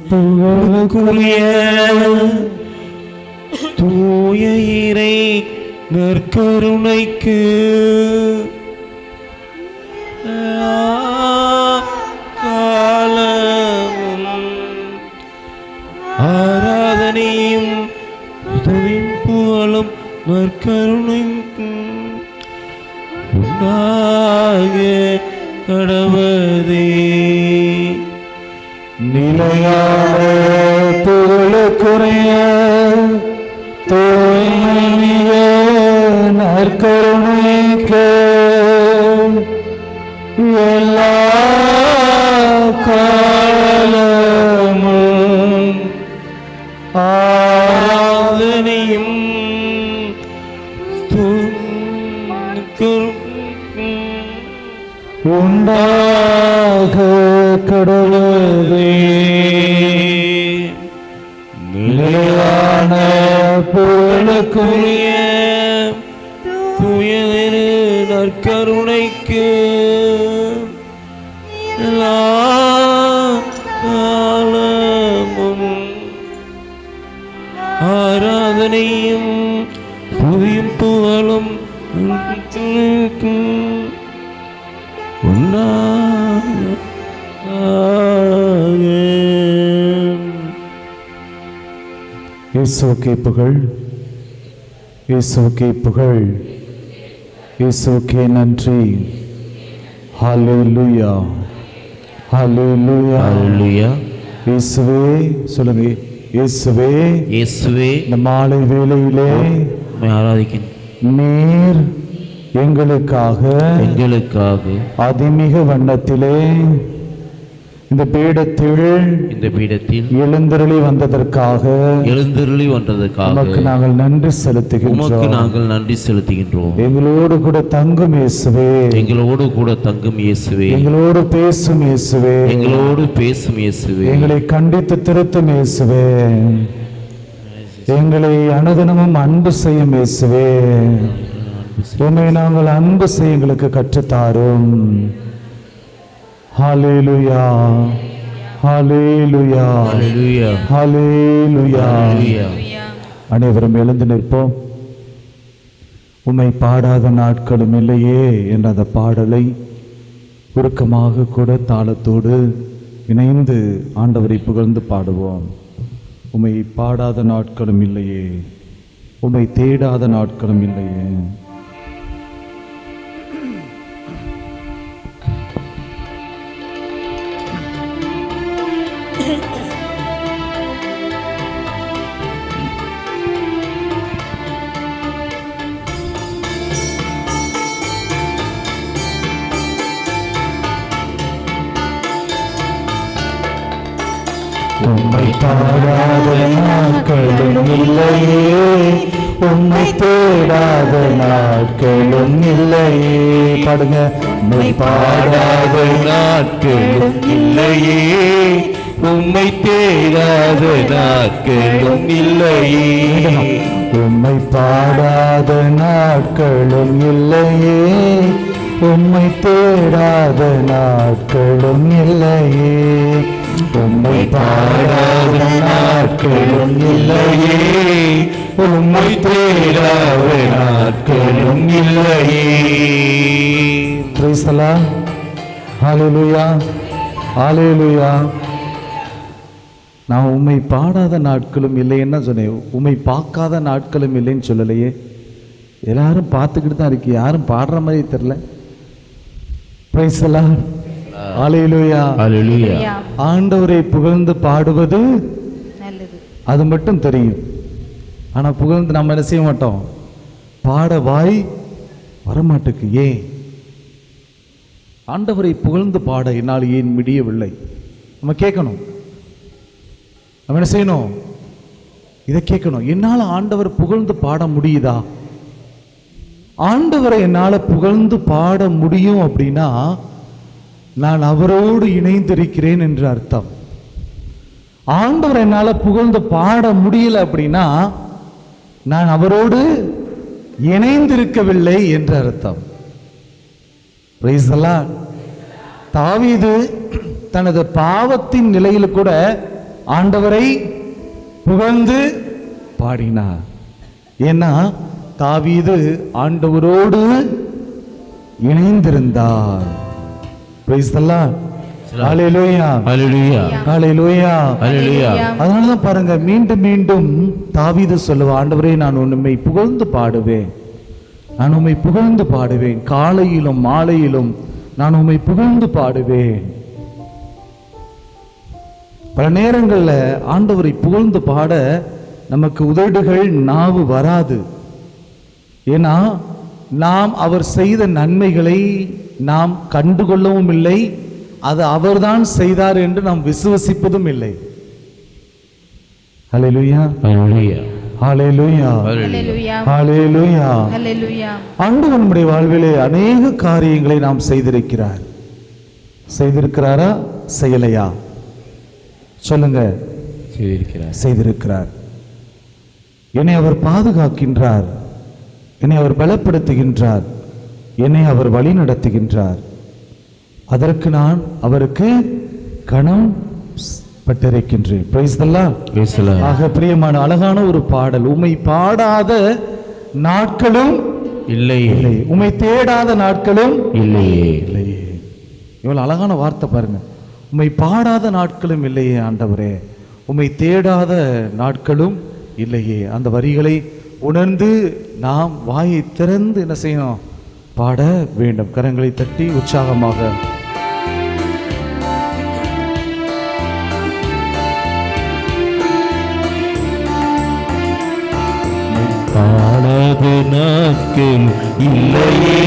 புகழுக்குரிய தூய இறை நற்கருணைக்கு காலமும் ஆராதனையும் புகழும் நற்கருணைக்கும் உண்டாக கடவுளே. நிலையான புகழுக்குரிய தூய்மைமிக நற்கருணைக்கு எல்லா காலமும் ஆராதனையும் உண்டாக கடவுளே. நிலையான புகழுக்குரிய தூய நற்கருணைக்கு எல்லா காலமும் ஆராதனையும் புதியும் புகழும் இயேசுவுக்கே புகழ், இயேசுவுக்கே புகழ், இயேசுவுக்கே நன்றி. ஹல்லேலூயா, ஹல்லேலூயா, ஹல்லேலூயா. இயேசுவே சொல்லுங்க. இயேசுவே, இயேசுவே, இந்த மாலை வேளையிலே ஆராதிக்கின்றோம். நீர் எங்களுக்காக அதிமிக வண்ணத்திலே இந்த பீடத்தில் எழுந்தருளி வந்ததற்காக நாங்கள் நன்றி செலுத்துகின்றோம். எங்களோடு கூட தங்கும் இயேசுவே, எங்களோடு பேசும் இயேசுவே, எங்களை கண்டித்து திருத்தும் இயேசுவே, எங்களை அனுதினமும் அன்பு செய்யும் இயேசுவே, உம்மை நாங்கள் அன்பு செய்ய எங்களுக்கு கற்றுத்தாரும். ஹல்லேலூயா, ஹல்லேலூயா, ஹல்லேலூயா. அனைவரும் எழுந்து நிற்போம். உம்மை பாடாத நாட்களும் இல்லையே என்ற அந்த பாடலை உருக்கமாக கூட தாளத்தோடு இணைந்து ஆண்டவரை புகழ்ந்து பாடுவோம். உம்மை பாடாத நாட்களும் இல்லையே, உம்மை தேடாத நாட்களும் இல்லையே. உம்மை பாடாத நாட்களும் இல்லையே, உம்மை தேடாத நாட்களும் இல்லையே. பாடுங்க. உம்மை பாடாத நாட்களும் இல்லையே, உம்மை தேடாத நாட்களும் இல்லையே. உம்மை பாடாத நாட்களும் இல்லையே, உம்மை தேடாத நாட்களும் இல்லையே. உம்மை பாடாத நாட்களும் இல்லையே, உம்மை தேடாத நாட்களும் இல்லையே. Praise the Lord. Hallelujah, hallelujah. நான் உம்மை பாடாத நாட்களும் இல்லைன்னு சொன்னேன், உம்மை பார்க்காத நாட்களும் இல்லைன்னு சொல்லலையே. எல்லாரும் பார்த்துக்கிட்டு தான் இருக்கு, யாரும் பாடுற மாதிரி தெரியல. Praise the Lord. Hallelujah, hallelujah. ஆண்டவரை புகழ்ந்து பாடுவது நல்லது, அது மட்டும் தெரியும். ஆனா புகழ்ந்து நம்ம என்ன செய்ய மாட்டோம், பாட வாய் வரமாட்டுக்கு. ஏன்? ஆண்டவரை புகழ்ந்து பாட என்னால் ஏன் முடியவில்லை? நம்ம கேட்கணும். நம்ம என்ன செய்யணும்? இதை கேட்கணும். என்னால் ஆண்டவர் புகழ்ந்து பாட முடியுதா? ஆண்டவரை என்னால் புகழ்ந்து பாட முடியும் அப்படின்னா நான் அவரோடு இணைந்திருக்கிறேன் என்று அர்த்தம். ஆண்டவர் என்னால் புகழ்ந்து பாட முடியல அப்படின்னா நான் அவரோடு இணைந்திருக்கவில்லை என்று அர்த்தம். Price the Lord. தாவீது தனது பாவத்தின் நிலையில் கூட ஆண்டவரை புகழ்ந்து பாடினார். ஏன்னா தாவீது ஆண்டவரோடு இணைந்திருந்தார். Praise the Lord. ஹalleluya ஹalleluya ஹalleluya ஹalleluya. அதனால தான் பாருங்க, மீண்டும் மீண்டும் தாவீது சொல்லுவா, ஆண்டவரே நான் உம்மை புகழ்ந்து பாடுவேன், நான் உம்மை புகழ்ந்து பாடுவேன், காலையிலும் மாலையிலும் நான் உம்மை புகழ்ந்து பாடுவேன். பல நேரங்களில் ஆண்டவரை புகழ்ந்து பாட நமக்கு உதடுகள் நாவு வராது. ஏன்னா நாம் அவர் செய்த நன்மைகளை நாம் கண்டுகொள்ளவும் இல்லை, அது அவர்தான் செய்தார் என்று நாம் விசுவசிப்பதும் இல்லை. ஹalleluya ஹalleluya ஹalleluya ஹalleluya ஹalleluya. ஹalleluya. ஆண்டவர் நம்முடைய வாழ்விலே அநேக காரியங்களை நாம் செய்திருக்கிறார். செய்திருக்கிறாரா செய்யலையா? சொல்லுங்க. செய்திருக்கிறார். செய்திருக்கிறார். என்னை அவர் பாதுகாக்கின்றார், என்னை அவர் பலப்படுத்துகின்றார், என்னை அவர் வழி நடத்துகின்றார். அதற்கு நான் அவருக்கு கணம் பட்டிருக்கின்றேன். Praise the Lord. Praise the Lord. ஆக பிரியமான அழகான ஒரு பாடல். உம்மை பாடாத நாட்களும் இல்லை இல்லை, உம்மை தேடாத நாட்களும் இல்லையே. இல்லையே. இவ்வளவு அழகான வார்த்தை பாருங்க. உம்மை பாடாத நாட்களும் இல்லையே ஆண்டவரே, உம்மை தேடாத நாட்களும் இல்லையே. அந்த வரிகளை உணர்ந்து நாம் வாயை திறந்து என்ன செய்யணும்? பாட வேண்டும். கரங்களை தட்டி உற்சாகமாக பாடாத நாட்கள் இல்லையே,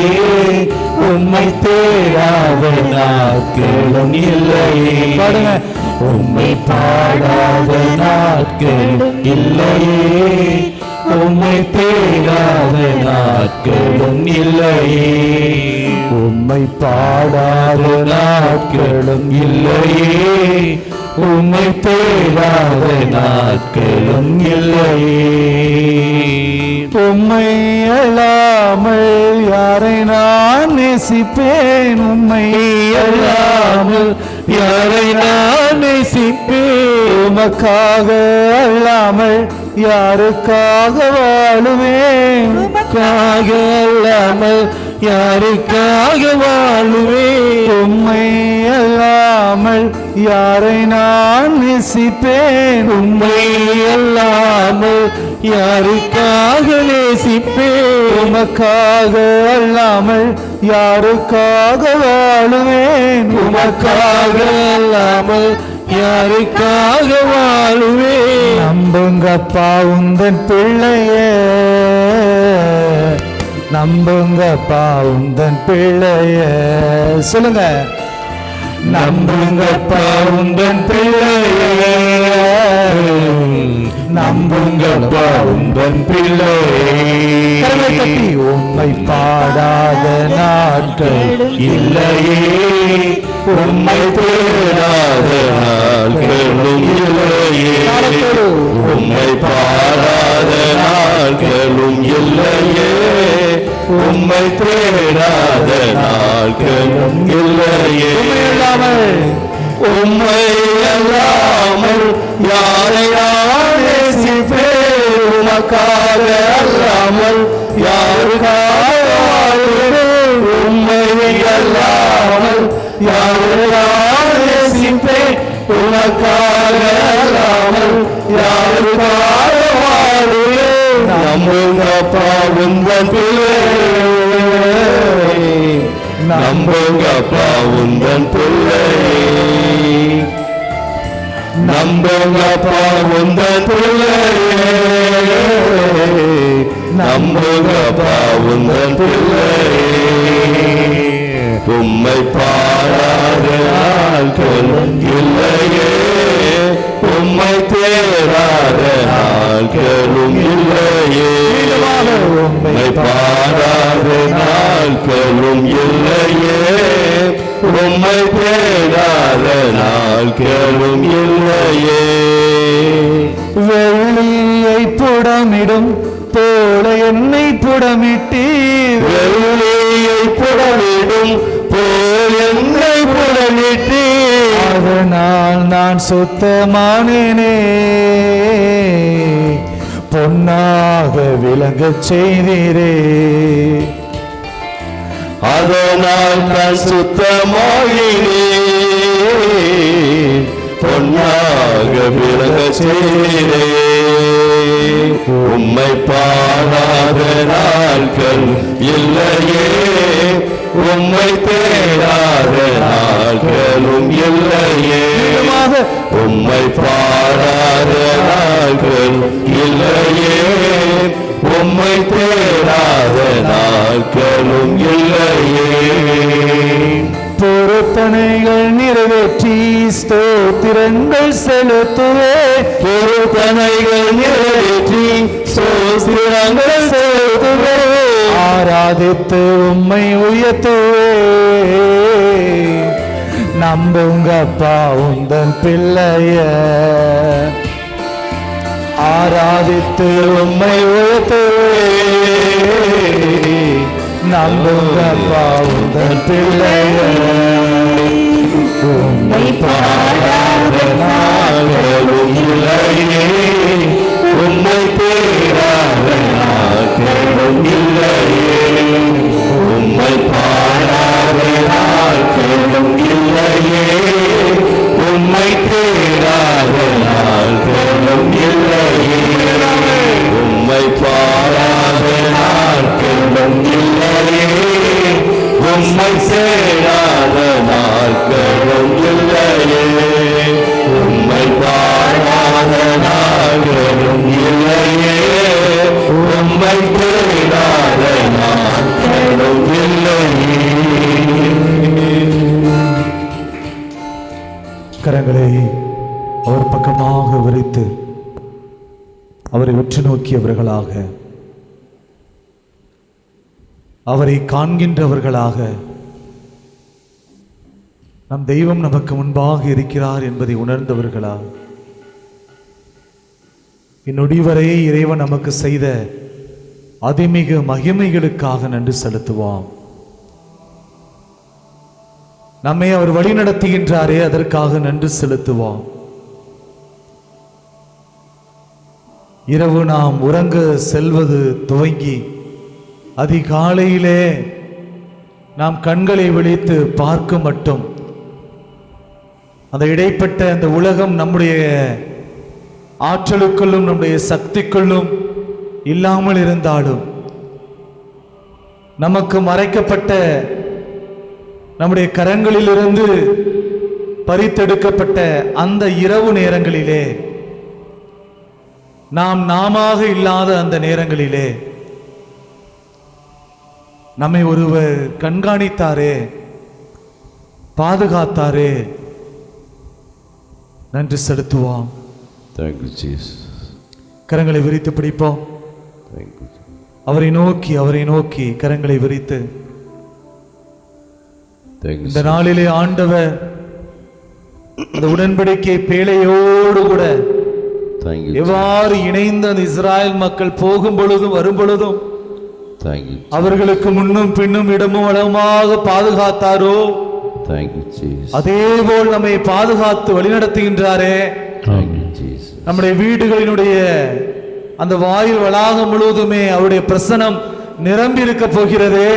உம்மை தேடாத நாட்களும் இல்லையே. பாடுங்க. உம்மை பாடாத நாட்களும் இல்லையே, உம்மை தேடாத நாட்களும் இல்லையே. உம்மை பாடாத நாட்களும் இல்லையே, உம்மை தேடாத நாட்களும் இல்லையே. உம்மை அல்லாமல் யாரை நான் நேசிப்பேன்? உம்மை அல்லாமல் யாரை நான் நேசிப்பேன்? உமக்காக அல்லாமல் யாருக்காக வாழுவேன்? உமக்காக அல்லாமல் யாருக்காக வாழுவேன்? உம்மை அல்லாமல் யாரை நான் நேசிப்பேன்? உம்மை அல்லாமல் யாருக்காக நேசிப்பேன்? உமக்காக அல்லாமல் யாருக்காக வாழுவேன்? உமக்காக அல்லாமல் யாருக்காக வாழுவேன்? நம்புங்கப்பா உந்தன் பிள்ளையே, நம்புங்கப்பா உந்தன் பிள்ளையே. சொல்லுங்க. நம்புங்கப்பா உந்தன் பிள்ளையே, நம்புங்கப்பா உந்தன் பிள்ளையே. கரங்களை தட்டி. உம்மை பாடாத நாட்கள் இல்லையே, உம்மை தேடாத நாட்களும் இல்லையே. உம்மை பாடாத நாட்களும் இல்லையே, உம்மை தேடாத நாட்களும் இல்லையே. உம்மை அல்லாமல் யாரை நான் நேசிப்பேன்? உமக்காக அல்லாமல் யாருக்காக வாழுவேன்? உம்மை அல்லாமல் யாரை நான் நேசிப்பேன்? உமக்காக அல்லாமல் யாருக்காக வாழுவேன்? நம்புங்கப்பா உந்தன் பிள்ளையே, நம்புங்கப்பா உந்தன் பிள்ளையே, நம்புங்கப்பா உந்தன் பிள்ளையே, நம்புங்கப்பா உந்தன் பிள்ளையே. உம்மை பாடாத நாட்களும் இல்லையே, உம்மை தேடாத நாட்களும் இல்லையே. உம்மை பாடாத நாட்களும் இல்லையே, உம்மை தேடாத நாட்களும் இல்லையே. வெள்ளியை புடமிடும் போல என்னை புடமிட்டீர். வெள்ளியை புடமிடும் போல் என்னை புடமிட்டீர். அதனால் நான் சுத்தமானவன். தங்கமானேனே, பொன்னாக விளங்கச் செய்தீரே. அதனால் நான் சுத்தமாகினேன், பொன்னாக விளங்கச் செய்தீரே. உம்மை பாடாத நாட்கள் இல்லையே, உம்மை தேடாத நாட்களும் இல்லையே. உம்மை பாடாத நாட்கள் இல்லையே, உம்மை தேடாத நாட்களும் இல்லையே. பொருத்தனைகள் நிறைவேற்றி ஸ்தோத்திரங்கள் செலுத்துவே, பொருத்தனைகள் நிறைவேற்றி ஸ்தோத்திரங்கள் செலுத்துவே. ஆராதித்து உம்மை உயர்த்துவே, நம்புங்கப்பா உந்தன் பிள்ளைய. ஆராதித்து உம்மை உயர்த்துவே, நம்புங்கப்பா உந்தன் பிள்ளைய. உம்மை பாடாத நாட்களும் இல்லையே, உம்மை தேடாத நாட்களும் இல்லையே. உம்மை பாடாத நாட்களும் இல்லையே, உம்மை தேடாத நாட்களும் இல்லையே. உம்மை பாடாத நாட்களும் இல்லையே, உம்மை தேடாத நாட்களும் இல்லையே. உம்மை பாடாத நாட்களும் இல்லையே, உம்மை தேடாத நாட்களும் இல்லையே. கரங்களை அவர் பக்கமாக விரித்து அவரை உற்று நோக்கியவர்களாக, அவரை காண்கின்றவர்களாக, நம் தெய்வம் நமக்கு முன்பாக இருக்கிறார் என்பதை உணர்ந்தவர்களா, இந்நொடிவரை இறைவன் நமக்கு செய்த அதிமிகு மகிமைகளுக்காக நன்றி செலுத்துவோம். நம்மை அவர் வழி நடத்துகின்றாரே, அதற்காக நன்றி செலுத்துவோம். இரவு நாம் உறங்க செல்வது துவங்கி அதிகாலையிலே நாம் கண்களை விழித்து பார்க்க மட்டும் அந்த இடைப்பட்ட அந்த உலகம் நம்முடைய ஆற்றலுக்குள்ளும் நம்முடைய சக்திக்குள்ளும் இல்லாமல் இருந்தாலும், நமக்கு மறைக்கப்பட்ட நம்முடைய கரங்களிலிருந்து பறித்தெடுக்கப்பட்ட அந்த இரவு நேரங்களிலே, நாம் நாமாக இல்லாத அந்த நேரங்களிலே நம்மை ஒருவர் கண்காணித்தாரே, பாதுகாத்தாரே, நன்றி செலுத்துவோம். Thank you, Jesus. கரங்களை விரித்து பிடிப்போம். Thank you. அவரை நோக்கி கரங்களை விரித்து இந்த நாளிலே ஆண்டவர் அந்த உடன்படிக்கை பேழையோடு கூட எவ்வாறு இணைந்த அந்த இஸ்ராயல் மக்கள் போகும் பொழுதும் வரும் பொழுதும் அவர்களுக்கு முன்னும் பின்னும் இடமும் வளமாக பாதுகாத்தாரோ, அதே போல் நம்மை பாதுகாத்து வழிநடத்துகின்றாரே. நம்முடைய வீடுகளினுடைய அந்த வாயில் வளாகம் முழுவதுமே அவருடைய பிரசனம் நிரம்பி இருக்க போகிறதே.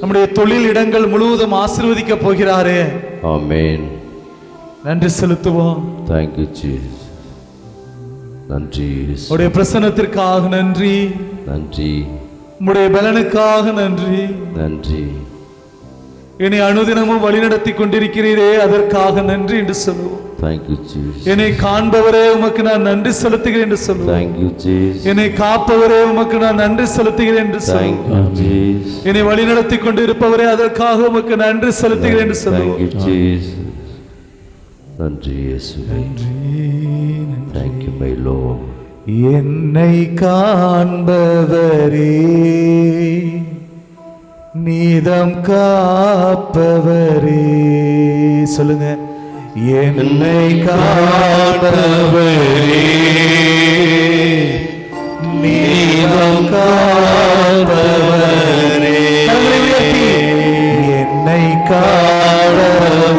நம்முடைய தொழில் இடங்கள் முழுவதும் ஆசீர்வதிக்க போகிறாரே. ஆமென். நன்றி செலுத்துவோம். Thank you, Jesus. நன்றி. உடைய பிரசன்னத்திற்காக நன்றி. நன்றி. உடைய பலனுக்காக நன்றி. நன்றி. என்னை அனுதினமும் வழிநடத்தி கொண்டிருக்கிறீரே, அதற்காக நன்றி என்று சொல்லுவோம். Thank you, Jesus. என்னை காண்பவரே உமக்கு நான் நன்றி செலுத்துகிறேன் என்று சொல்லுவோம். Thank you, Jesus. என்னை காப்பவரே உமக்கு நான் நன்றி செலுத்துகிறேன் என்று சொல்லுவோம். Thank you, Jesus. என்னை வழிநடத்தி கொண்டு இருப்பவரே, அதற்காக உமக்கு நன்றி செலுத்துகிறேன் என்று சொல்லுவோம். Thank you, Jesus. நன்றி இயேசுவே. Thank you, my Lord. என்னை காண்பவரே, நீதம் காப்பவரே, சொல்லுங்க. என்னை காண்பவரே, நீதம் காப்பவரே, என்னை காண்பவரே,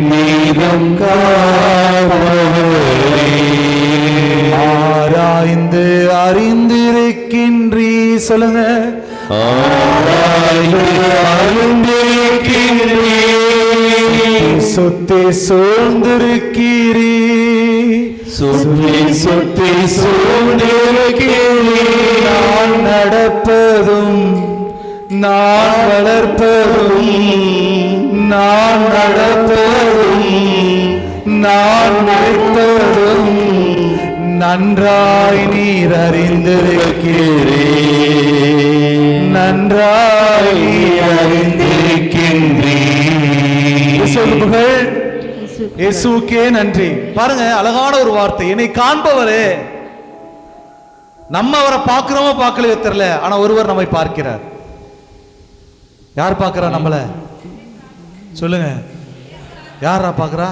நீதம் ஆராய்ந்து அறிந்திருக்கின்றீ. சொல்லுங்க. சுத்தி சூழ்ந்திருக்கிறீ. சுத்தி சூழ்ந்திருக்கிறீ. நான் நடப்பதும் நான் வளர்ப்பதும் நான் நடப்பதும் நான் நிற்பதும் நன்றாய் நீர் அறிந்திருக்கிறீ. நன்றாய் நீர் அறிந்திருக்கின்றீ. இயேசுவுக்கே நன்றி. பாருங்க, அழகான ஒரு வார்த்தை. என்னை காண்பவரே. நம்ம அவரை பார்க்கிறோமோ பார்க்கலையோ தெரியல, ஆனா ஒருவர் நம்மை பார்க்கிறார். யார் பார்க்கிறா நம்மள? சொல்லுங்க, யாரா பார்க்கிறா?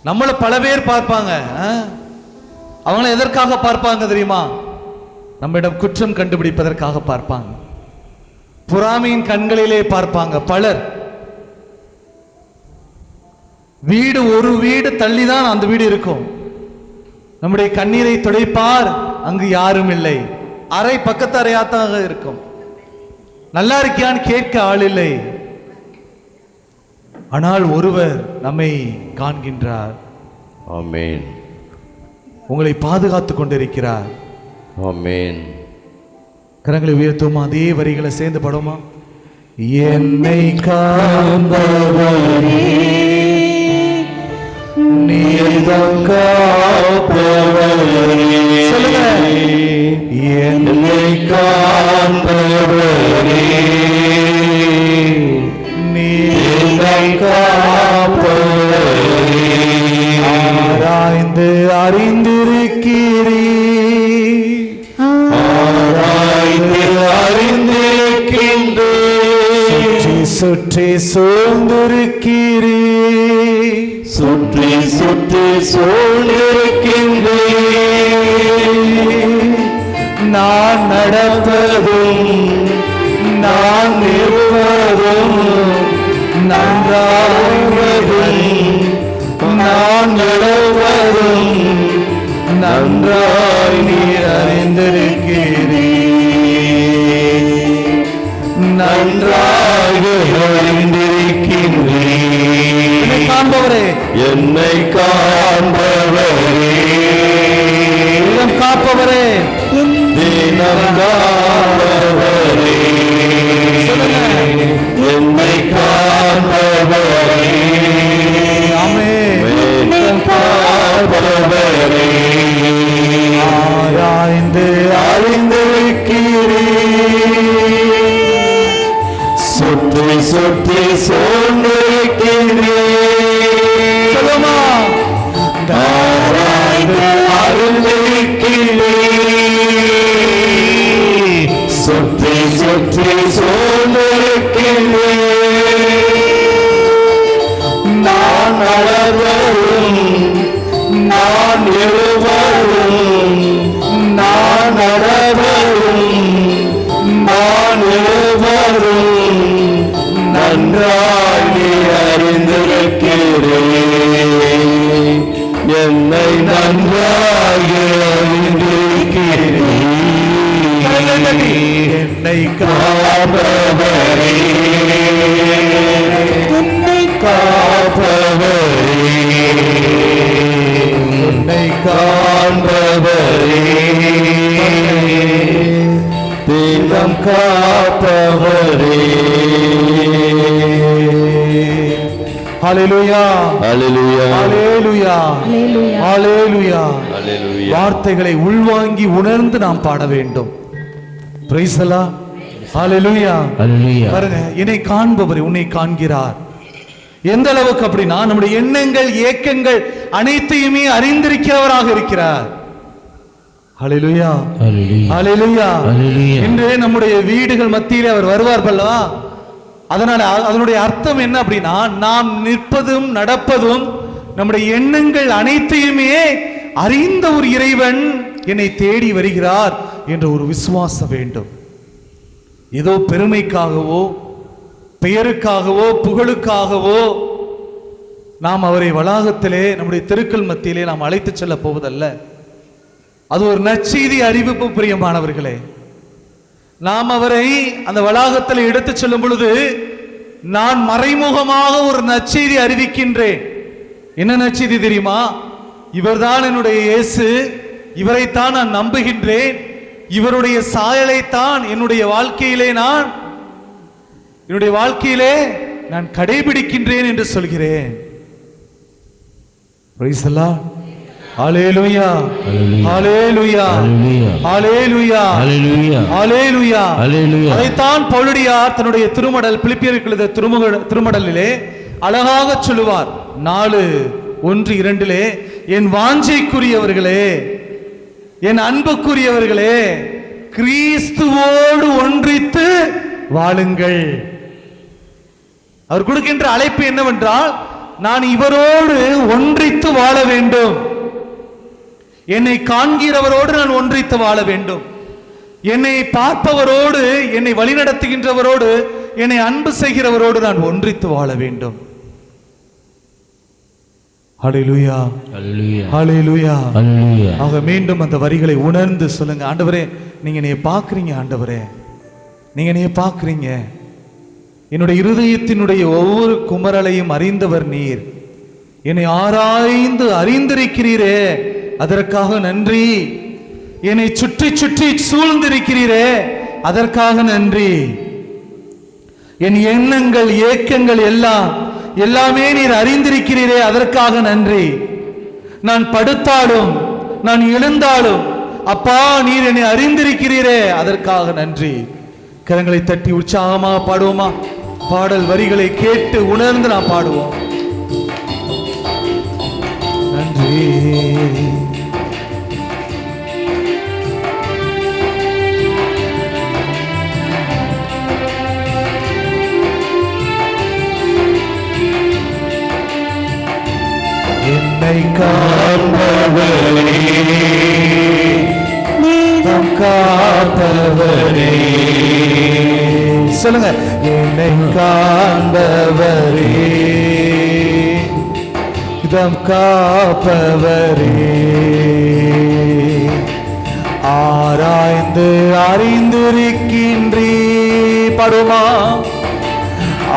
நம்மள பல பேர் பார்ப்பாங்க. அவங்கள எதற்காக பார்ப்பாங்க தெரியுமா? நம்மிடம் குற்றம் கண்டுபிடிப்பதற்காக பார்ப்பாங்க. பொறாமையின் கண்களிலே பார்ப்பாங்க பலர். வீடு ஒரு வீடு தள்ளிதான் அந்த வீடு இருக்கும். நம்முடைய கண்ணீரை துடைப்பார், அங்கு யாரும் இல்லை. அறை பக்கத்து அறையாத்தாக இருக்கும். நல்லா இருக்கியான்னு கேட்க ஆள் இல்லை. ஆனால் ஒருவர் நம்மை காண்கின்றார். ஆமென். உங்களை பாதுகாத்துக் கொண்டிருக்கிறார். ஆமென். கரங்களை உயர்த்துமா? அதே வரிகளை சேர்ந்து படுமா? என்னை காண்பவரே, நீதம் காப்பவரே. சொல்லுங்க. என்னை காண்பவரே, நீதம் காப்பவரே. ஆராய்ந்து அறிந்திருக்கிறீ. ஆராய்ந்து அறிந்திருக்கின்றே. சுற்றி சுற்றி சூழ்ந்திருக்கிறீ. சுற்றி சுற்றி சூழ்ந்திருக்கின்றே. நான் நடப்பதும் நான் நிற்பதும் நன்றாய்வதும் நான் நடப்பதும் நன்றாய் நீர் அறிந்திருக்கிறீ. நன்றாக அறிந்திருக்கின்றீ. என்னை காண்பவரே, என்னை காண்பவரே, தினம் காப்பவரே, தினம் காப்பவரே. என்னை காண்பவரே. ஆமென். காப்பவரே. ஆராய்ந்து அறிந்திருக்கிறீ. சுற்றி சுற்றி சூழ்ந்திருக்கிறீ. சொல்லுமா? ஆராய்ந்து அறிந்திருக்கிறீ. சுற்றி சுற்றி சூழ்ந்திருக்கிறீ. நான் நடவரும் நான் எழுவரும் நான் நடவரும் நான் எழுவரும் நன்றாய் நீ அறிந்திருக்கிறீ. என்னை நன்றாக அறிந்திருக்கிறீ. என்னை காப்பவரே, என்னை காப்பவரே, என்னை காண்பவரே, தினம் காப்பவரே. ஹல்லேலூயா, ஹல்லேலூயா, ஹல்லேலூயா, ஹல்லேலூயா, ஹல்லேலூயா. வார்த்தைகளை உள்வாங்கி உணர்ந்து நாம் பாட வேண்டும். Praise the Lord. Hallelujah, hallelujah. பாருங்க, என்னை காண்பவர் உன்னை காண்கிறார். எந்த அளவுக்கு அப்படின்னா நம்முடைய எண்ணங்கள் ஏக்கங்கள் அனைத்தையுமே அறிந்திருக்கிறவராக இருக்கிறார். ஹல்லேலூயா, ஹல்லேலூயா, ஹல்லேலூயா. இன்று நம்முடைய வீடுகள் மத்தியிலே அவர் வருவார் அல்லவா? அதனால அதனுடைய அர்த்தம் என்ன அப்படின்னா, நாம் நிற்பதும் நடப்பதும் நம்முடைய எண்ணங்கள் அனைத்தையுமே அறிந்த ஒரு இறைவன் என்னை தேடி வருகிறார், என்ற ஒரு விசுவாசம் வேண்டும். ஏதோ பெருமைக்காகவோ பெயருக்காகவோ புகழுக்காகவோ நாம் அவரை வளாகத்திலே நம்முடைய தெருக்கள் மத்தியிலே நாம் அழைத்து செல்ல போவதல்ல. அது ஒரு நற்செய்தி அறிவிப்பு. பிரியமானவர்களே, நாம் அவரை அந்த வளாகத்தில் எடுத்து செல்லும் பொழுது நான் மறைமுகமாக ஒரு நற்செய்தி அறிவிக்கின்றேன். என்ன நற்செய்தி தெரியுமா? இவர்தான் என்னுடைய இயேசு, இவரைத்தான் நான் நம்புகின்றேன், இவருடைய சாயலைத்தான் என்னுடைய வாழ்க்கையிலே நான் கடைபிடிக்கின்றேன் என்று சொல்கிறேன். Praise the Lord. Hallelujah. Hallelujah. Hallelujah. Hallelujah. Hallelujah. அதைத்தான் பவுலடியார் தன்னுடைய திருமடல் பிலிப்பியருக்கு எழுதிய திருமடலிலே அழகாக சொல்லுவார். 4:1-2 என் வாஞ்சைக்குரியவர்களே, என் அன்புக்குரியவர்களே, கிறிஸ்துவோடு ஒன்றித்து வாழுங்கள். அவர் கொடுக்கின்ற அழைப்பு என்னவென்றால், நான் இவரோடு ஒன்றித்து வாழ வேண்டும். என்னை காண்கிறவரோடு நான் ஒன்றித்து வாழ வேண்டும். என்னை பார்ப்பவரோடு, என்னை வழிநடத்துகின்றவரோடு, என்னை அன்பு செய்கிறவரோடு நான் ஒன்றித்து வாழ வேண்டும். ஹல்லேலூயா. ஹல்லேலூயா. ஹல்லேலூயா. ஆக மீண்டும் அந்த வரிகளை உணர்ந்து சொல்லுங்க. ஆண்டவரே, நீங்க என்னைய பார்க்கறீங்க. ஆண்டவரே, நீங்க என்னைய பார்க்கறீங்க. என்னுடைய இருதயத்தினுடைய ஒவ்வொரு குமரலையும் அறிந்தவர் நீர். என்னை ஆராய்ந்து அறிந்திருக்கிறீரே, அதற்காக நன்றி. என்னை சுற்றி சுற்றி சூழ்ந்திருக்கிறீரே, அதற்காக நன்றி. என் எண்ணங்கள் ஏக்கங்கள் எல்லாமே நீர் அறிந்திருக்கிறீரே, அதற்காக நன்றி. நான் படுத்தாலும் நான் எழுந்தாலும் அப்பா நீர் என்னை அறிந்திருக்கிறீரே, அதற்காக நன்றி. கரங்களை தட்டி உற்சாகமா பாடுவோமா? பாடல் வரிகளை கேட்டு உணர்ந்து நாம் பாடுவோம். நன்றி. என்னை காப்பவரே, நீதம் காப்பவரே, சொல்லுங்க. என்னை காண்பவரே, இதம் காப்பவரே, ஆராய்ந்து அறிந்திருக்கின்றீ. பாடுமா?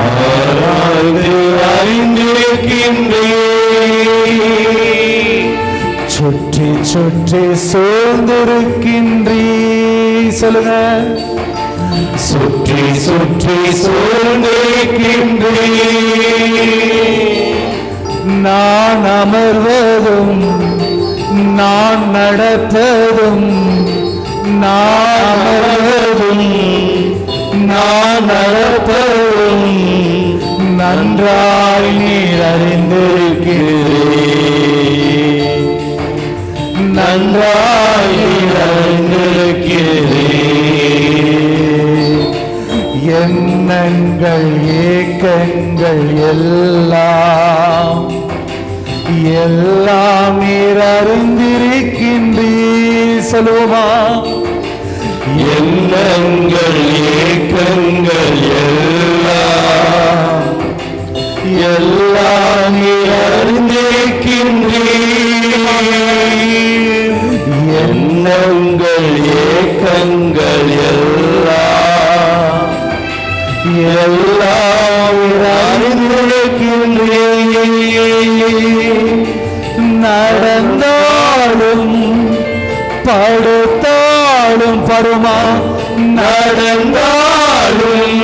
ஆராய்ந்து அறிந்திருக்கின்றீ, சுற்றி சுற்றி சூழ்ந்திருக்கின்றீ. சொல்லுங்க. சுற்றி சுற்றி சூழ்ந்திருக்கின்றீ, நான் அமர்வதும் நான் நடப்பதும், நான் அமர்வதும் நான் நடப்பதும் நன்றாய் நீர் அறிந்திருக்கிறீர். நன்றாய் நீர் அறிந்திருக்கிறீர். எண்ணங்கள் ஏக்கங்கள் எல்லாம் நீர் அறிந்திருக்கின்றீர். சொல்லுமா? எண்ணங்கள் ஏக்கங்கள் எல்லாம் நீர் அறிந்திருக்கின்றீர். எண்ணங்கள் ஏக்கங்கள் எல்லாம் அறிந்திருக்கின்றீர். நடந்தாலும் படுத்தாலும் பருமா, நடந்தாலும்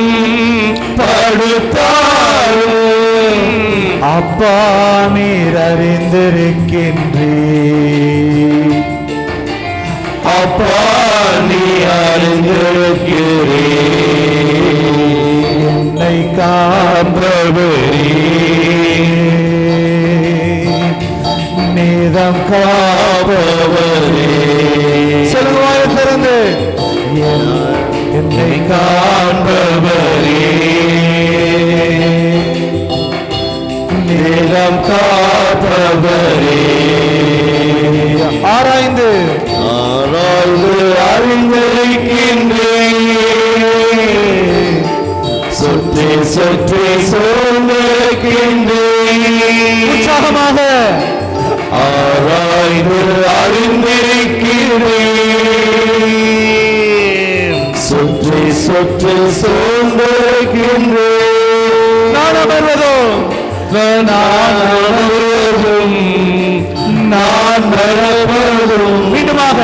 படுத்தாலும் அப்பா நீர் அறிந்திருக்கின்றீர். அப்பா நீ அறிந்திருக்கிறீர். என்னை காண்பவரே, நீதம் காப்பவரே. சொல்லுவாய திறந்து. என்னை காண்பவரே, நீதம் காப்பவரே. ஆராய்ந்து அறிந்திருக்கின்றேன். சுற்றி சுற்றி சூழ்ந்திருக்கின்றேன். உற்சாகமாக ஆராய்ந்து அறிந்திருக்கின்றேன். சுற்றி சுற்றி சூழ்ந்திருக்கின்றேன். நான் அமர்வதும் நான் நடப்பதும் மீண்டுமாக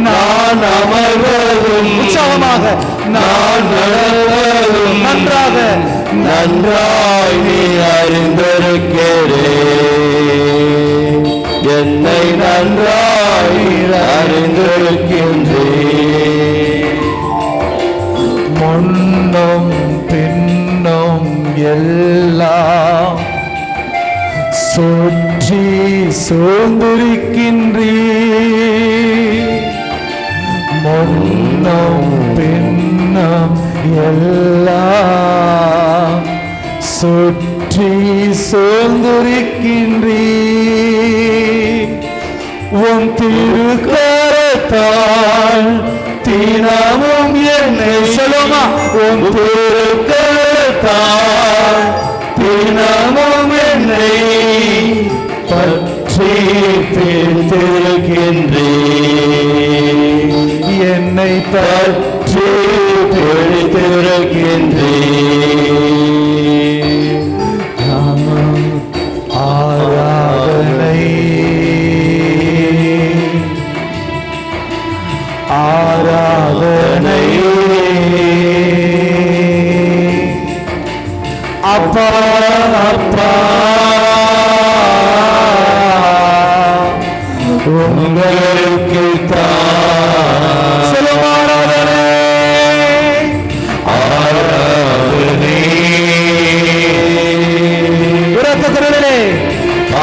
நான் அமர்வதும் உற்சாகமாக நான் நடப்பதும் நன்றாக நன்றாய் நீ அறிந்திருக்கிறேன். என்னை நன்றாய் அறிந்திருக்கின்றேன். முன்னும் பின்னும் எல்லாம் சுற்றி சூழ்ந்திருக்கின்றீர். முன்னும் பின்னும் எல்லாம் சுற்றி சூழ்ந்திருக்கின்றீர். உன் திருக்கரத்தால் தினமும் என்னை சொல்லுமா, உன் திருக்கரத்தால் தினமும் என்னை பற்றி பிடித்திருக்கின்றேன். என்னை பற்றி பிடித்திருக்கின்றேன். ஆராதனை ஆராதனை அப்பா அப்பா உங்களுக்கு தான் சொல்லும் ஆராதனை ஆராதனை உரத்த குரலிலே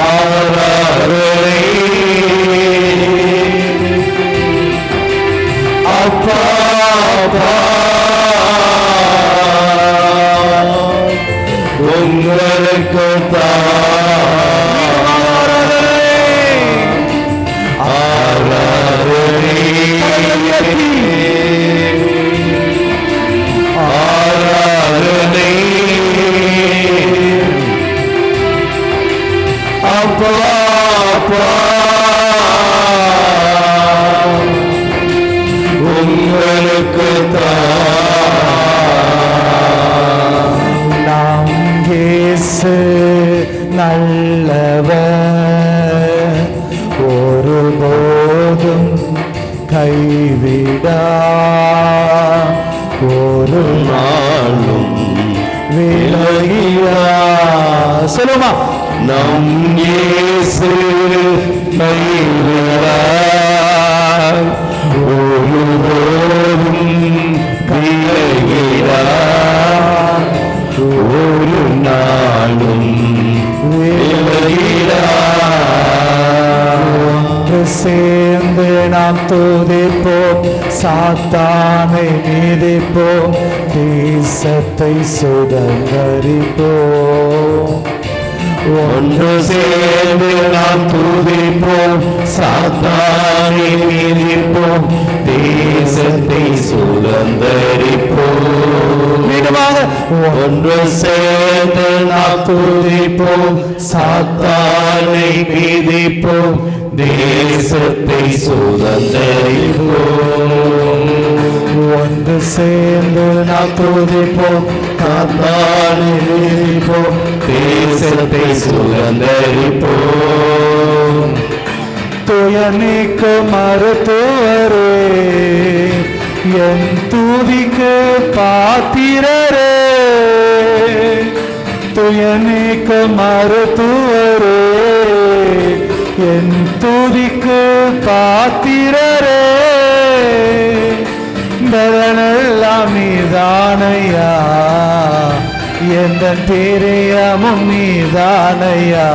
ஆராதனை. அப்பா அப்பா உங்களுக்கு தான் ஆராதனை ஆராதனை. அப்பா அப்பா உங்களுக்கு தான். நாம் இயேசு நல்லவர், ஒருபோதும் கைவிடா, ஒரு நாளும் விலகியா. சொல்லுமா, நம் இயேசு கைவிடார், ஒருபோதும் விலகிடார், ஒரு நாளும் விலகிடார். ஒன்று சேர்ந்து நாம் துதிப்போம், சாத்தானை மீதிப்போம், தேசத்தை சுதந்தரிப்போம். ஒன்று சேர்ந்து நாம் துதிப்போம், சாத்தானை மீதிப்போம், தேசத்தை சுதந்தரிப்போம். மீண்டுமாக ஒன்று சேர்ந்து நாம் துதிப்போம், சாத்தானை மீதிப்போம், தேசத்தை சுதந்தரிப்போம். ஒன்று சேர்ந்து நாம் துதிப்போம், சாத்தானை மீதிப்போம், தேசத்தை சுதந்தரிப்போம். துயர் நீக்க மருத்துவரே, என் துதிக்கு பாத்திரரே. துயர் நீக்க மருத்துவரே, என் துதிக்கு பாத்திரரே. பலனெல்லாம் நீதானையா, எந்த பிரியமும் நீதானையா.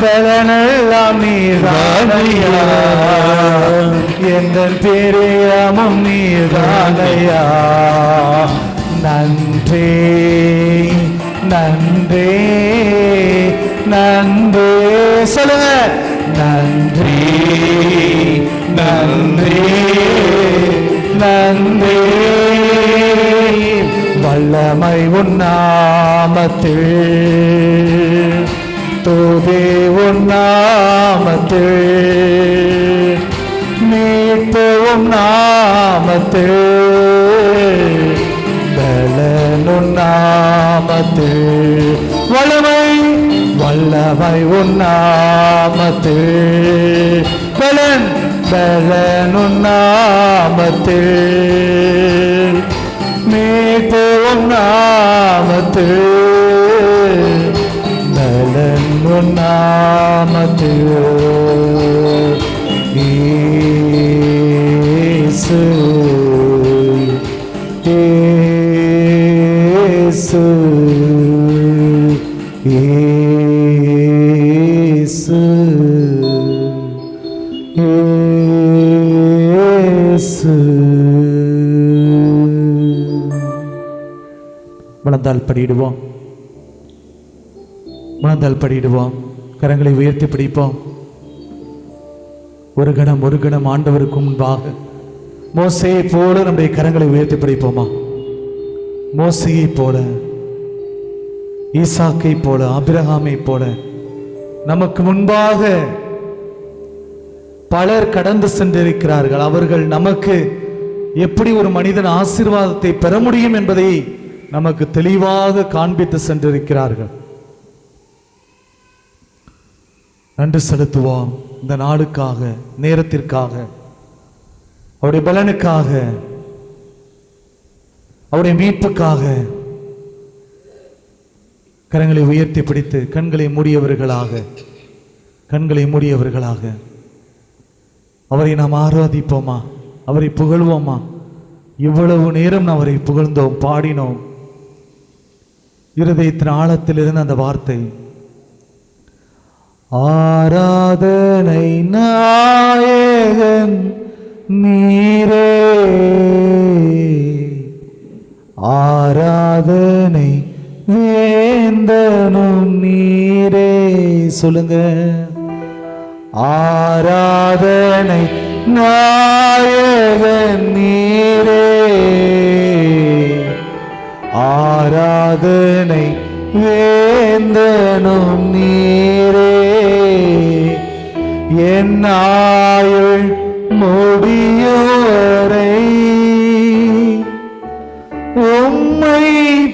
பலனெல்லாம் நீதானையா, எந்த பிரியமும் நீதானையா. நன்றி நன்றி நன்றி சொல்லுங்க. நன்றி நன்றி நன்றி. வல்லமை உன்னாமத்தில், துதி உன்னாமத்தில், மீட்பு உன்னாமத்தில், பலன் உன்னாமத்தில். வல்லமை வல்லமை உன்னாமத்தில், பலன் பலன் உன்னாமத்தில், மீட்பு உன்னாமத்தில், பலன் உன்னாமத்தில். இயேசு இயேசு இயேசு இயேசு. மனதால் படியிடுவோம், மனதால் படியிடுவோம், கரங்களை உயர்த்தி பிடிப்போம். ஒரு கணம் ஆண்டவருக்கு முன்பாக மோசேயை போல நம்முடைய கரங்களை உயர்த்தி பிடிப்போமா? மோசேயை போல, ஈசாக்கை போல, ஆபிரகாமை போல நமக்கு முன்பாக பலர் கடந்து சென்றிருக்கிறார்கள். அவர்கள் நமக்கு எப்படி ஒரு மனிதன் ஆசீர்வாதத்தை பெற முடியும் என்பதை நமக்கு தெளிவாக காண்பித்து சென்றிருக்கிறார்கள். நன்றி செலுத்துவோம் இந்த நாளுக்காக, நேரத்திற்காக, அவருடைய பலனுக்காக, அவருடைய மீட்புக்காக. கரங்களை உயர்த்தி பிடித்து கண்களை மூடியவர்களாக, கண்களை மூடியவர்களாக அவரை நாம் ஆராதிப்போமா? அவரை புகழ்வோமா? இவ்வளவு நேரம் அவரை புகழ்ந்தோம், பாடினோம். இருதயத்தின் ஆழத்தில் இருந்த அந்த வார்த்தை, ஆராதனை நாயகன் நீரே, ஆராதனை வேந்தனும் நீரே. சொல்லுங்க, ஆராதனை நாயகன் நீரே, ஆராதனை வேந்தனும் நீரே. என் ஆயுள் முடியுவரை உம்மை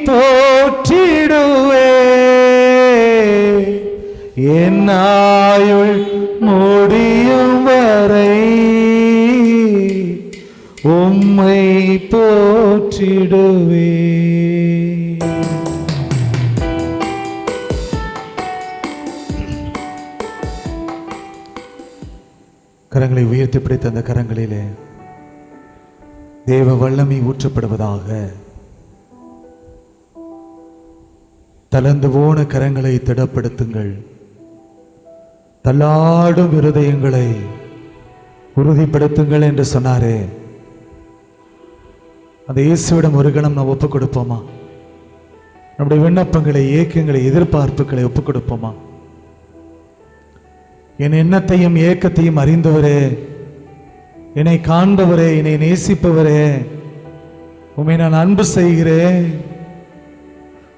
போற்றிடுவே, என் ஆயுள் முடியும் வரை உம்மை போற்றிடுவே. கரங்களை உயர்த்தி பிடித்த அந்த கரங்களிலே தேவ வல்லமை ஊற்றப்படுவதாக. தளர்ந்து போன கரங்களை திடப்படுத்துங்கள். தள்ளாடும் இருதயங்களை உறுதிப்படுத்துங்கள் என்று சொன்னாரே, அந்த இயேசுவிடம் ஒரு கணம் நாம் ஒப்புக் கொடுப்போமா? நம்முடைய விண்ணப்பங்களை, ஏக்கங்களை, எதிர்பார்ப்புகளை ஒப்புக் கொடுப்போமா? என் எண்ணத்தையும் ஏக்கத்தையும் அறிந்தவரே, என்னை காண்பவரே, என்னை நேசிப்பவரே, உம்மை நான் அன்பு செய்கிறேன்,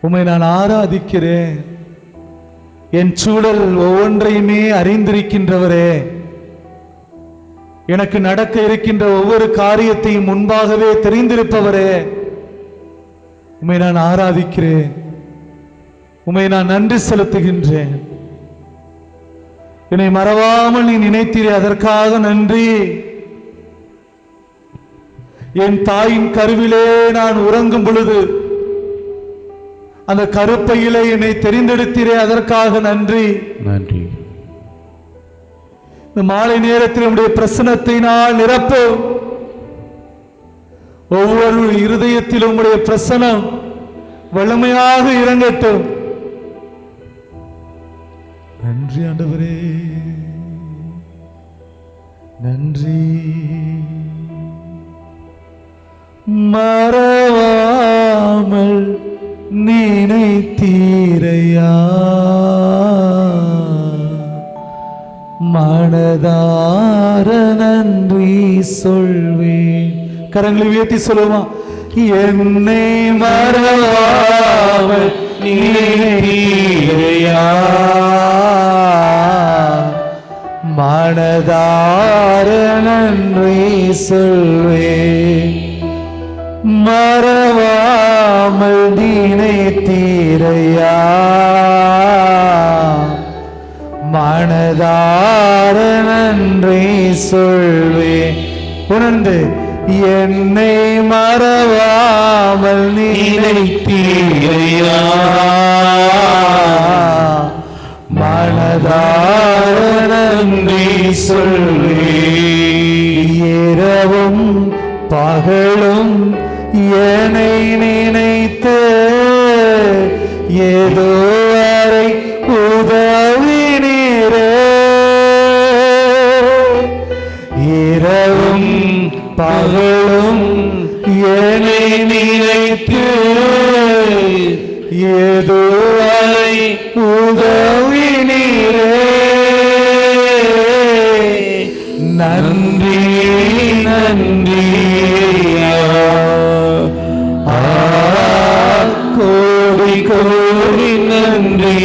உம்மை நான் ஆராதிக்கிறேன். என் சூழல் ஒவ்வொன்றையுமே அறிந்திருக்கின்றவரே, எனக்கு நடக்க இருக்கின்ற ஒவ்வொரு காரியத்தையும் முன்பாகவே தெரிந்திருப்பவரே, உம்மை நான் ஆராதிக்கிறேன், உம்மை நான் நன்றி செலுத்துகின்றேன். என்னை மறவாமல் நீ நினைத்தீரே, அதற்காக நன்றி. என் தாயின் கருவிலே நான் உறங்கும் பொழுது அந்த கருப்பையிலே என்னை தெரிந்தெடுத்தீரே, அதற்காக நன்றி. நன்றி. இந்த மாலை நேரத்தில் நம்முடைய பிரசன்னத்தை நான் நிரப்பும். ஒவ்வொரு இருதயத்திலும் உம்முடைய பிரசன்னம் வல்லமையாக இறங்கட்டும். நன்றி ஆண்டவரே, நன்றி. மறவாமல் நினைத்தீரையா, மனதார நன்றி சொல்வேன். கரங்களை உயர்த்தி சொல்லுமா, என்னை மறவாமல் நீரையா மனதார நன்றி சொல்வேன். மறவாமல் நீனை தீரையா மனதார நன்றி சொல்வேன். உணர்ந்து என்னை மறவாமல் நீனை தீரையா மனதார நன்றி சொல்வேன். இரவும் பகலும் என்னை நினைத்து ஏதோ வரை உதவினீரே. இரவும் பகலும் என்னை நினைத்து ஏதோ வரை உதவினீரே. நன்றி நன்றி கோடி கோடி நன்றி.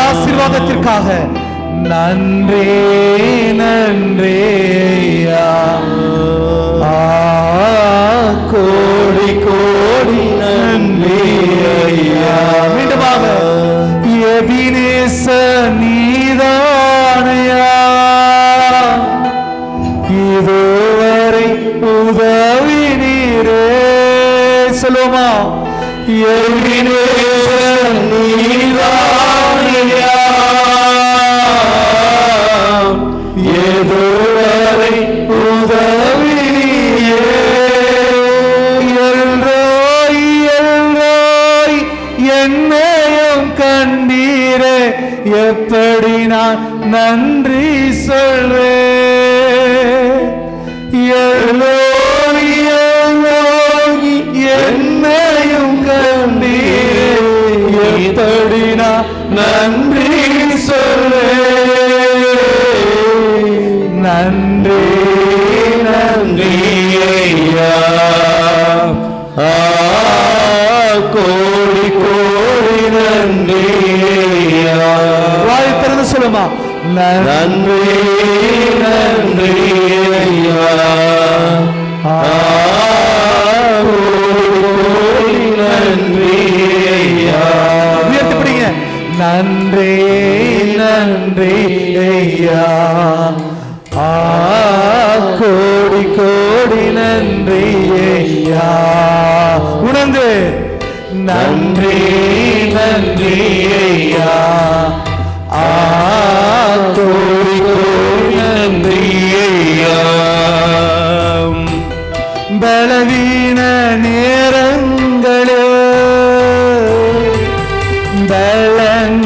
ஆசீர்வாதத்திற்காக நன்றி நன்றி கோடி கோடி நன்றி. மீண்டுமாக எபினேச நீதானையா இதுவரை உதவினீரே. சொல்லுமா, எபினேச நீதானையா இதுவரை உதவினீரே. எல்ரோய் எல்ரோய் என்னையும் கண்டீரே. எப்படி நான் நன்றி சொல்வேன். எல்லோய் எல்லோய் என்னையும் கண்டீரே. எப்படி நான் நன்றி சொல்வேன். நன்றி நன்றி ஐயா கோடி கோடி நன்றி ஐயா. வாய் திறந்து சொல்லுமா, நன்றி நன்றி ஐயா கோடி கோடி நன்றி ஐயா. உயர்த்தி பிடிங்க, நன்றி நன்றி ஐயா கோடி கோடி நன்றி ஐயா. உணர்ந்து நன்றி நன்றி ஐயா கோடி கோடி நன்றி ஐயா. பலவீன நேரங்களில் பலன்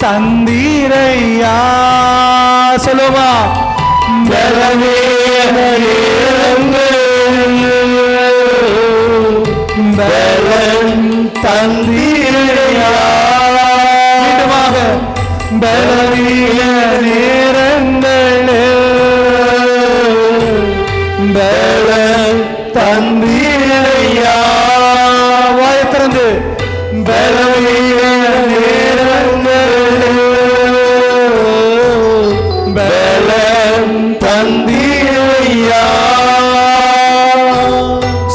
தந்தீரையா. சொல்லுவா, பலவீன நேரங்களில் பலன் தந்தீரையா. மீண்டுமாக, பலவீன நேரங்களில் பலன் தந்தீரையா. வாயை திறந்து, பலவீன நேரங்களில் பலன் தந்தீரையா.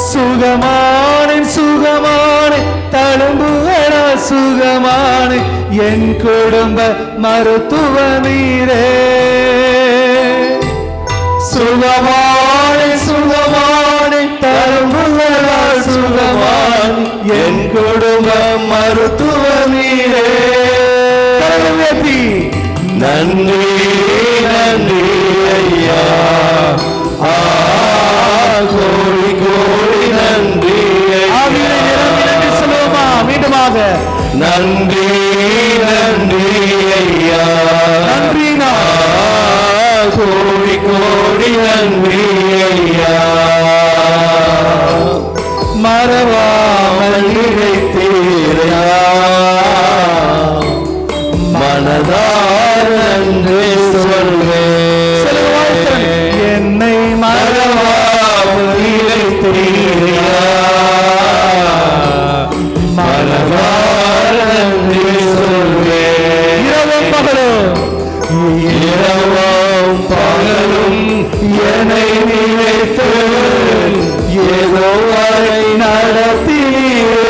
சுகமான சுகமான தழும்புகள சுகமான என் குடும்ப மருத்துவ நீரே. சுகமான சுகமான தழும்புகள சுகமான என் குடும்ப மருத்துவ நீரே. நன்றி நன்றி ஐயா கோடி கோடி நன்றி. சொல்லுவோமா, மீண்டுமாக நன்றி நன்றி ஐயா. நன்றி கோடி கோடி நன்றி ஐயா. மறவாமல் இறைத்தீரையா மனதார நன்றி சொல்வேன். என்னை நினைத்தீரையா மனதார நன்றி சொல்வேன். இரவும் பகலும் என்னை நினைத்து ஏதோ வரை நடத்தீரே.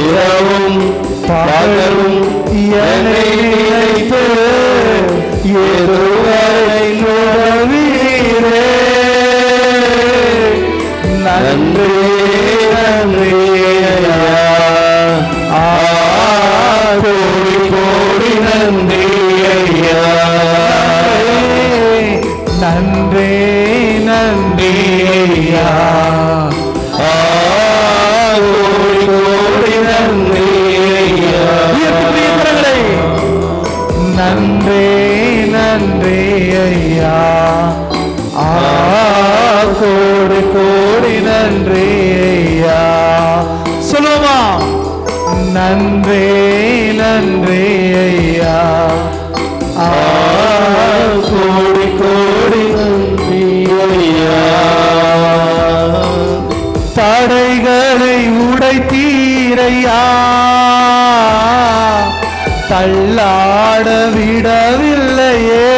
இரவும் பகலும் என்னை நினைத்து ஏதோ வரை நடவீரே. நன்றி நன்றி ஐயா, கோடி கோடி நன்றி ஐயா. நன்றி நன்றி ஐயா, கோடி கோடி நன்றி ஐயா. நன்றி நன்றி ஐயா, கோடி கோடி நன்றி ஐயா. சொல்லுமா, நன்றி நன்றி ஐயா, கோடி கோடி நன்றி ஐயா. தடைகளை உடைத்தீரையா, தள்ளாட விடவில்லையே.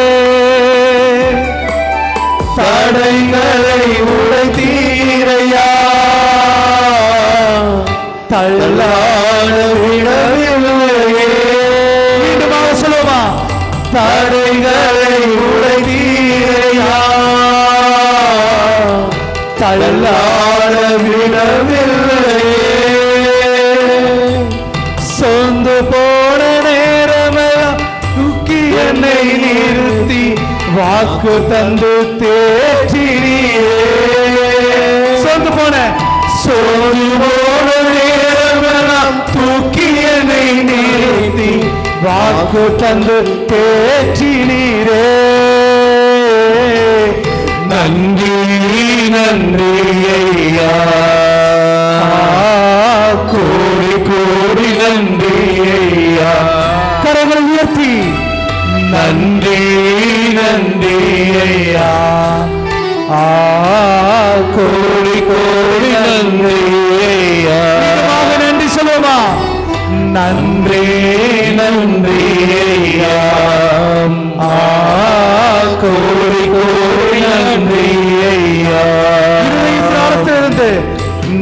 தடைகளை உடைத்தீரையா, தள்ளாட விடவில்லையே. மீண்டுமாக சொல்லுமா, தடைகளை உடைத்தீரையா, தள்ளாட விடவில்லையே. சொந்து போன நேரமெல்லாம் தூக்கி என்னை நிறுத்தி வாக்கு தந்து தேற்றினீரே. சொந்து போன நேரமெல்லாம் தூக்கி என்னை நிறுத்தி வாக்கு தந்து தேற்றினீரே. நன்றி நன்றி ஐயா, கோடி கோடி நன்றி ஐயா. கரங்களை உயர்த்தி நன்றி நன்றி ஐயா, கோடி கோடி நன்றி ஐயா. நன்றி சொல்லுமா, நன்றி நன்றி ஐயா, கோடி கோடி நன்றி ஐயா. இருந்து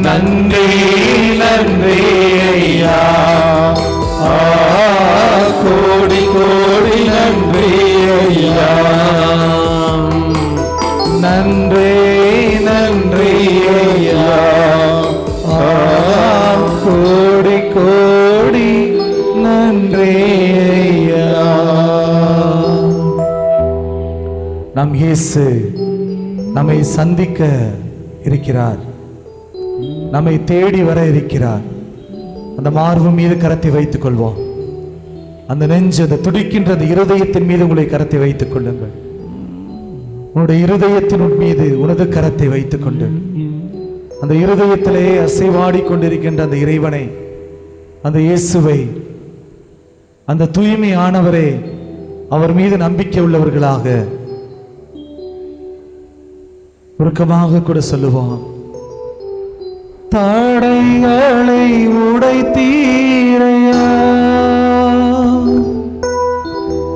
நன்றி நன்றி ஐயா, கோடி கோடி நன்றி ஐயா. நன்றி நன்றி ஐயா, கோடி கோடி நன்றி ஐயா. நம் இயேசு நம்மை சந்திக்க இருக்கிறார், நம்மை தேடி வர இருக்கிறார். அந்த மார்பு மீது கரத்தை வைத்துக் கொள்வோம். அந்த நெஞ்சு, அந்த துடிக்கின்ற அந்த இருதயத்தின் மீது உங்களை கரத்தை வைத்துக் கொள்ளுங்கள். உன்னுடைய இருதயத்தின் மீது உனது கரத்தை வைத்துக் கொண்டு அந்த இருதயத்திலே அசைவாடி கொண்டிருக்கின்ற அந்த இறைவனை, அந்த இயேசுவை, அந்த தூய்மையானவரே, அவர் மீது நம்பிக்கை உள்ளவர்களாக உருக்கமாக கூட சொல்லுவோம். தடைகளை உடைத்தீரையா,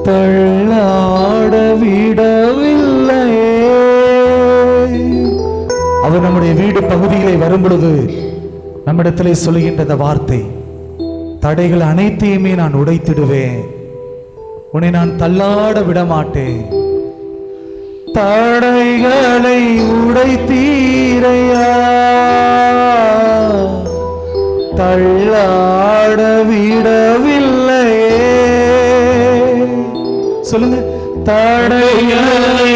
தள்ளாட விடவில்லையே. அவர் நம்முடைய வீடு பகுதிகளை வரும் பொழுது நம்மிடத்திலே சொல்லுகின்ற வார்த்தை, தடைகள் அனைத்தையுமே நான் உடைத்திடுவேன், உன்னை நான் தள்ளாட விட மாட்டேன். தடைகளை உடைத்தீரையா, தள்ளாட விடவில்லையே. சொல்லுங்க, தடைகளை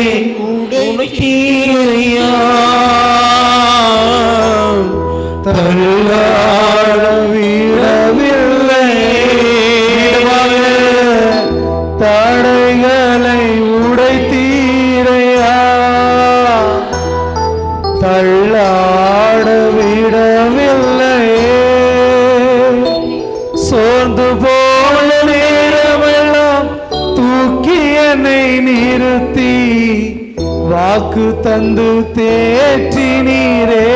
உடைத்தீரையா, தள்ளாட விடவில்லையே. தடைகளை உடைத்தீரையா, தள்ளாட விடவில்லையே. சோர்ந்து போன நேரமெல்லாம் தூக்கி என்னை நிறுத்தி வாக்கு தந்து தேற்றினீரே.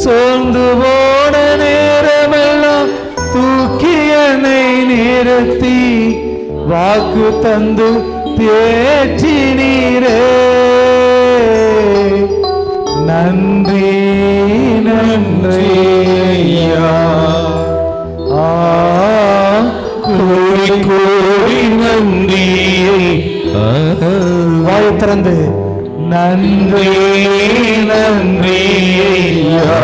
சோர்ந்து போன நேரமெல்லாம் தூக்கி என்னை நிறுத்தி வாக்கு தந்து தேற்றினீரே. நன்றி நன்றி ஐயா. கோடி கோடி நன்றி. வாயை திறந்து நன்றி நன்றி ஐயா.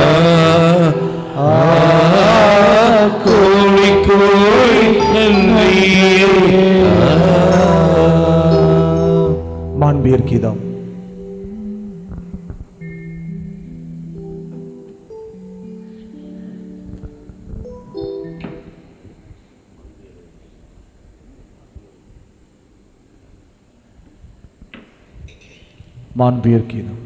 கோடி கோடி நன்றி. மாண்பியர் கீதம். மாண்பியர் கீதம்.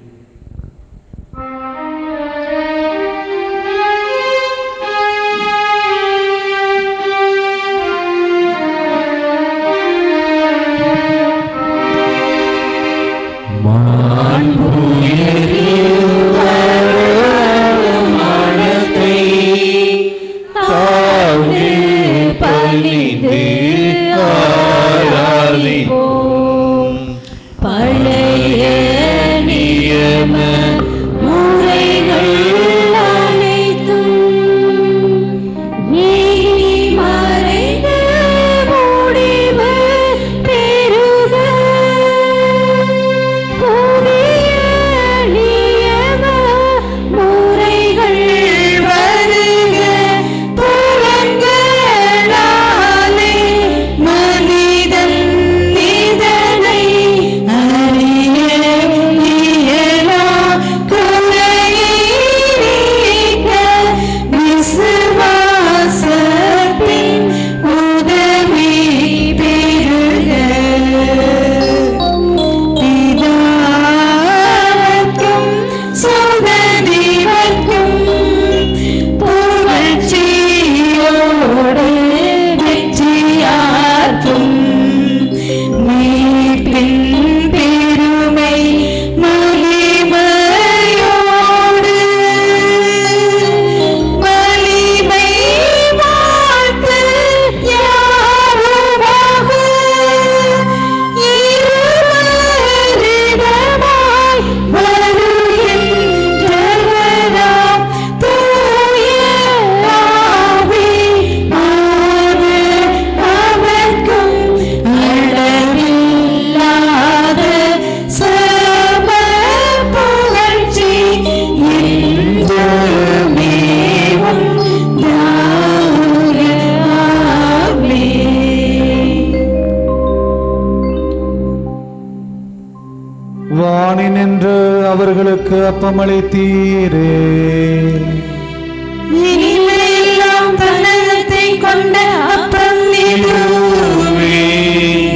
வானினின்று அவர்களுக்கு அப்பமளித்தீரே.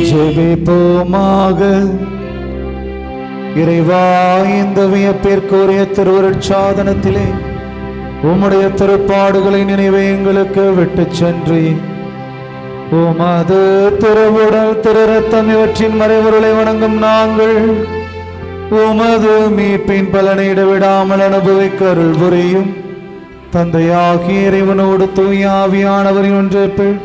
ஜெபிப்போமாக. இறைவா, இந்த வியப்பிற்குரிய திருவருட்சாதனத்திலே உம்முடைய திருப்பாடுகளை நினைவை எங்களுக்கு விட்டு சென்று உமது திருவுடல் திரு ரத்தம் இவற்றின் மறைவருளை வணங்கும் நாங்கள் உமது மீட்பின் பலனை இடைவிடாமல் அனுபவிக்க அருள் புரியும். தந்தையாகிய இறைவனோடு தூய ஆவியானவரின் ஒன்றிப்பில்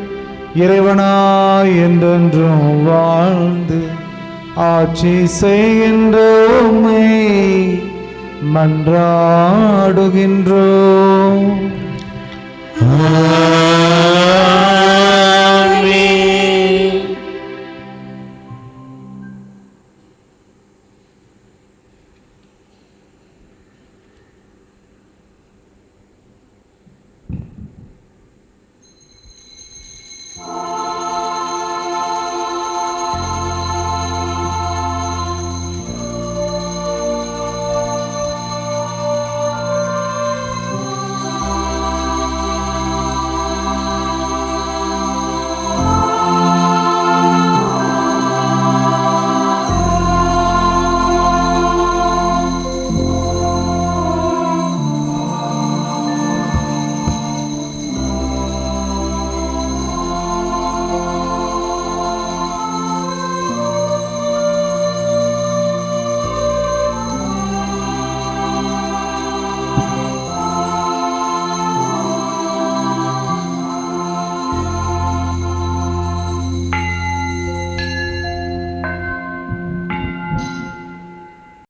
இறைவனாய் என்றென்றும் வாழ்ந்து ஆட்சி செய்கின்ற உம்மை மன்றாடுகின்றோம்.